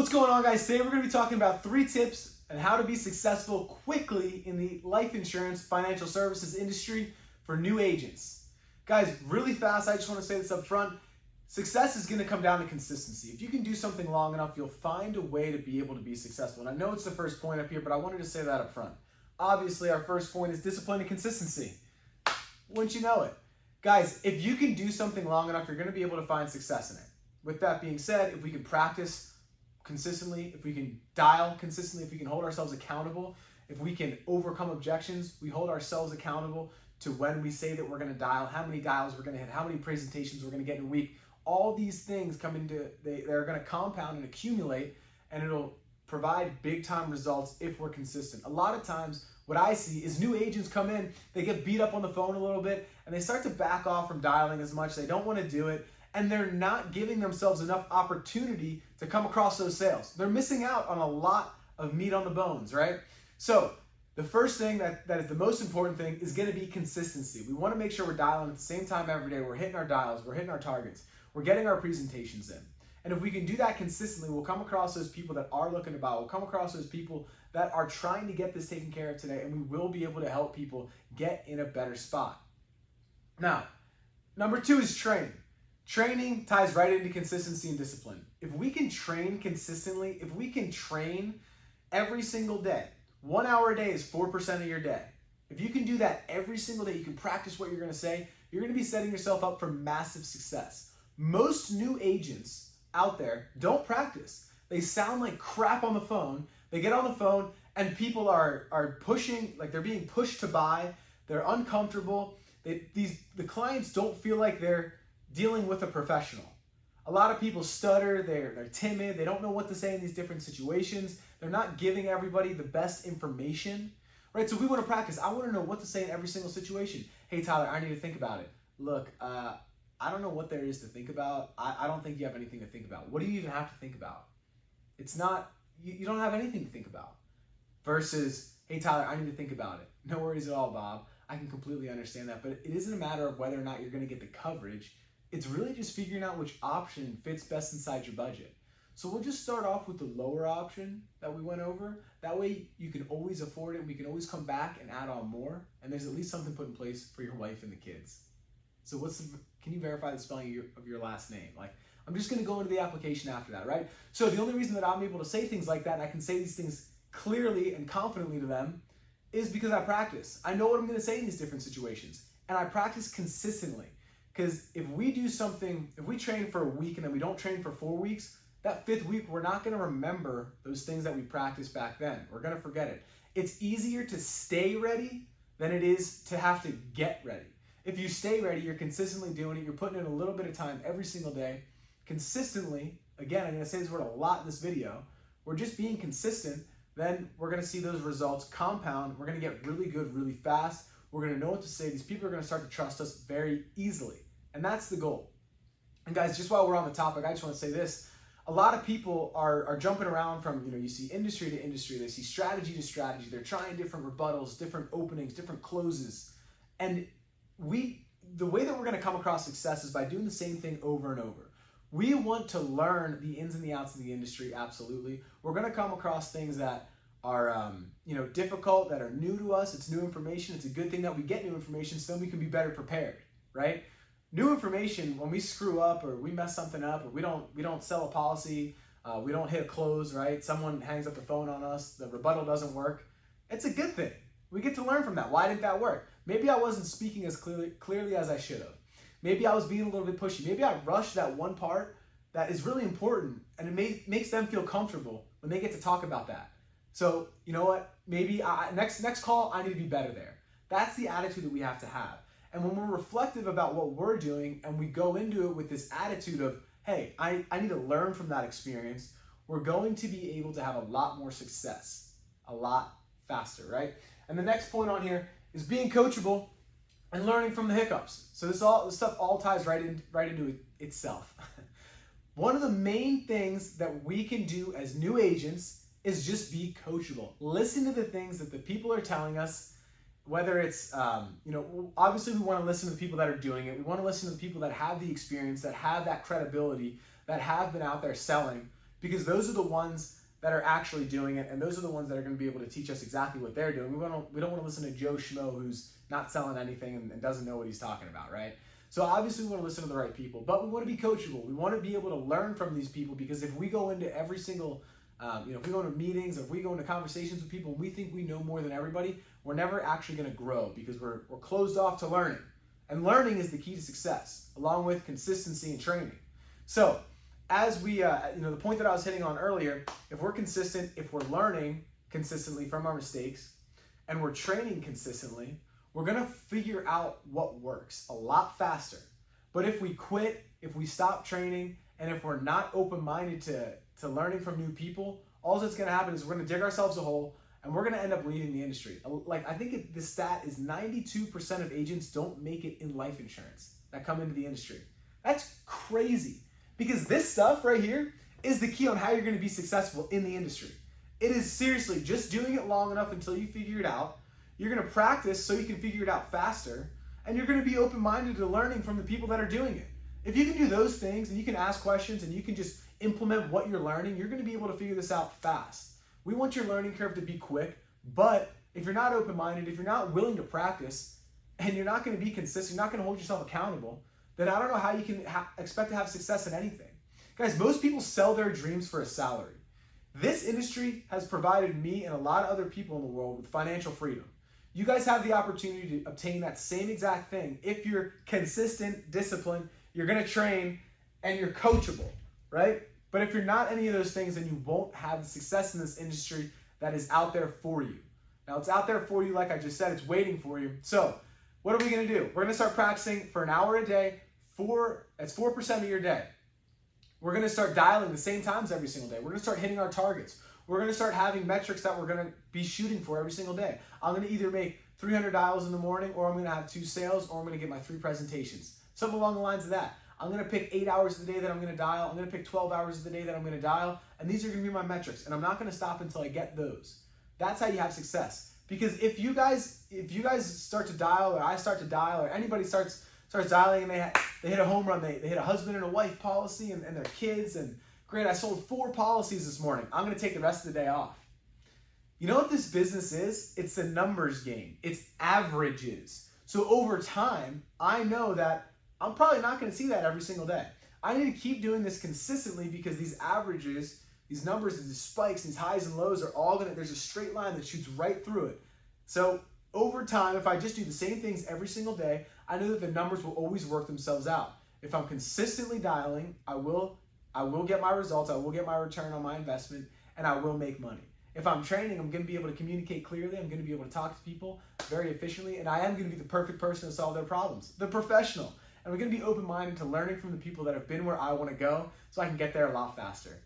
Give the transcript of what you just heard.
What's going on, guys? Today we're going to be talking about 3 tips on how to be successful quickly in the life insurance financial services industry for new agents. Guys, really fast, I just want to say this up front. Success is going to come down to consistency. If you can do something long enough, you'll find a way to be able to be successful. And I know it's the first point up here, but I wanted to say that up front. Obviously, our first point is discipline and consistency. Wouldn't you know it? Guys, if you can do something long enough, you're going to be able to find success in it. With that being said, if we can practice consistently, if we can dial consistently, if we can hold ourselves accountable, if we can overcome objections, we hold ourselves accountable to when we say that we're going to dial, how many dials we're going to hit, how many presentations we're going to get in a week. All these things come into, they're going to compound and accumulate, and it'll provide big time results if we're consistent. A lot of times what I see is new agents come in, they get beat up on the phone a little bit, and they start to back off from dialing as much. They don't want to do it, and they're not giving themselves enough opportunity to come across those sales. They're missing out on a lot of meat on the bones, right? So the first thing that is the most important thing is going to be consistency. We want to make sure we're dialing at the same time every day. We're hitting our dials, we're hitting our targets, we're getting our presentations in. And if we can do that consistently, we'll come across those people that are looking to buy. We'll come across those people that are trying to get this taken care of today, and we will be able to help people get in a better spot. Now, number 2 is training. Training ties right into consistency and discipline. If we can train consistently, if we can train every single day, 1 hour a day is 4% of your day. If you can do that every single day, you can practice what you're going to say, you're going to be setting yourself up for massive success. Most new agents out there don't practice. They sound like crap on the phone. They get on the phone and people are pushing, like they're being pushed to buy. They're uncomfortable. The clients don't feel like they're dealing with a professional. A lot of people stutter, they're timid, they don't know what to say in these different situations. They're not giving everybody the best information, right? So we want to practice. I want to know what to say in every single situation. Hey, Tyler, I need to think about it. Look, I don't know what there is to think about. I don't think you have anything to think about. What do you even have to think about? It's not, you don't have anything to think about. Versus, hey, Tyler, I need to think about it. No worries at all, Bob. I can completely understand that. But it isn't a matter of whether or not you're going to get the coverage. It's really just figuring out which option fits best inside your budget. So we'll just start off with the lower option that we went over. That way you can always afford it. We can always come back and add on more. And there's at least something put in place for your wife and the kids. So can you verify the spelling of your last name? Like, I'm just going to go into the application after that, right? So the only reason that I'm able to say things like that, and I can say these things clearly and confidently to them, is because I practice. I know what I'm going to say in these different situations. And I practice consistently. Because if we do something, if we train for a week and then we don't train for 4 weeks, that 5th week, we're not going to remember those things that we practiced back then. We're going to forget it. It's easier to stay ready than it is to have to get ready. If you stay ready, you're consistently doing it. You're putting in a little bit of time every single day. Consistently, again, I'm going to say this word a lot in this video. We're just being consistent. Then we're going to see those results compound. We're going to get really good really fast. We're going to know what to say. These people are going to start to trust us very easily. And that's the goal. And guys, just while we're on the topic, I just want to say this. A lot of people are jumping around from, you see industry to industry. They see strategy to strategy. They're trying different rebuttals, different openings, different closes. And the way that we're going to come across success is by doing the same thing over and over. We want to learn the ins and the outs of the industry, absolutely. We're going to come across things that are difficult, that are new to us. It's new information. It's a good thing that we get new information so then we can be better prepared, right? New information, when we screw up or we mess something up or we don't sell a policy, we don't hit a close, right? Someone hangs up the phone on us, the rebuttal doesn't work. It's a good thing. We get to learn from that. Why didn't that work? Maybe I wasn't speaking as clearly as I should have. Maybe I was being a little bit pushy. Maybe I rushed that one part that is really important, and it makes them feel comfortable when they get to talk about that. So, you know what? Maybe next call, I need to be better there. That's the attitude that we have to have. And when we're reflective about what we're doing and we go into it with this attitude of, hey, I need to learn from that experience, we're going to be able to have a lot more success, a lot faster, right? And the next point on here is being coachable and learning from the hiccups. So this stuff all ties right into it itself. One of the main things that we can do as new agents is just be coachable. Listen to the things that the people are telling us, whether it's, obviously we want to listen to the people that are doing it. We want to listen to the people that have the experience, that have that credibility, that have been out there selling, because those are the ones that are actually doing it, and those are the ones that are going to be able to teach us exactly what they're doing. We don't want to listen to Joe Schmo who's not selling anything and doesn't know what he's talking about, right? So obviously we want to listen to the right people, but we want to be coachable. We want to be able to learn from these people, because if we go into every single, if we go into meetings, if we go into conversations with people and we think we know more than everybody, we're never actually going to grow, because we're closed off to learning. And learning is the key to success, along with consistency and training. So as we, the point that I was hitting on earlier, if we're consistent, if we're learning consistently from our mistakes, and we're training consistently, we're going to figure out what works a lot faster. But if we quit, if we stop training, and if we're not open-minded to learning from new people, all that's going to happen is we're going to dig ourselves a hole, and we're going to end up leaving the industry. Like, I think the stat is 92% of agents don't make it in life insurance that come into the industry. That's crazy, because this stuff right here is the key on how you're going to be successful in the industry. It is seriously just doing it long enough until you figure it out. You're going to practice so you can figure it out faster, and you're going to be open-minded to learning from the people that are doing it. If you can do those things, and you can ask questions, and you can just implement what you're learning, you're going to be able to figure this out fast. We want your learning curve to be quick, but if you're not open-minded, if you're not willing to practice, and you're not going to be consistent, you're not going to hold yourself accountable, then I don't know how you can expect to have success in anything. Guys, most people sell their dreams for a salary. This industry has provided me and a lot of other people in the world with financial freedom. You guys have the opportunity to obtain that same exact thing if you're consistent, disciplined, you're going to train, and you're coachable, right? But if you're not any of those things, then you won't have the success in this industry that is out there for you. Now, it's out there for you, like I just said, it's waiting for you. So what are we going to do? We're going to start practicing for an hour a day. That's 4% of your day. We're going to start dialing the same times every single day. We're going to start hitting our targets. We're going to start having metrics that we're going to be shooting for every single day. I'm going to either make 300 dials in the morning, or I'm going to have 2 sales, or I'm going to get my 3 presentations. Something along the lines of that. I'm going to pick 8 hours of the day that I'm going to dial. I'm going to pick 12 hours of the day that I'm going to dial. And these are going to be my metrics. And I'm not going to stop until I get those. That's how you have success. Because if you guys start to dial, or I start to dial, or anybody starts dialing, and they hit a home run, they hit a husband and a wife policy and their kids, and great, I sold 4 policies this morning. I'm going to take the rest of the day off. You know what this business is? It's a numbers game. It's averages. So over time, I know that I'm probably not going to see that every single day. I need to keep doing this consistently, because these averages, these numbers, these spikes, these highs and lows are all there's a straight line that shoots right through it. So over time, if I just do the same things every single day, I know that the numbers will always work themselves out. If I'm consistently dialing, I will get my results, I will get my return on my investment, and I will make money. If I'm training, I'm going to be able to communicate clearly, I'm going to be able to talk to people very efficiently, and I am going to be the perfect person to solve their problems, the professional. And we're going to be open-minded to learning from the people that have been where I want to go, so I can get there a lot faster.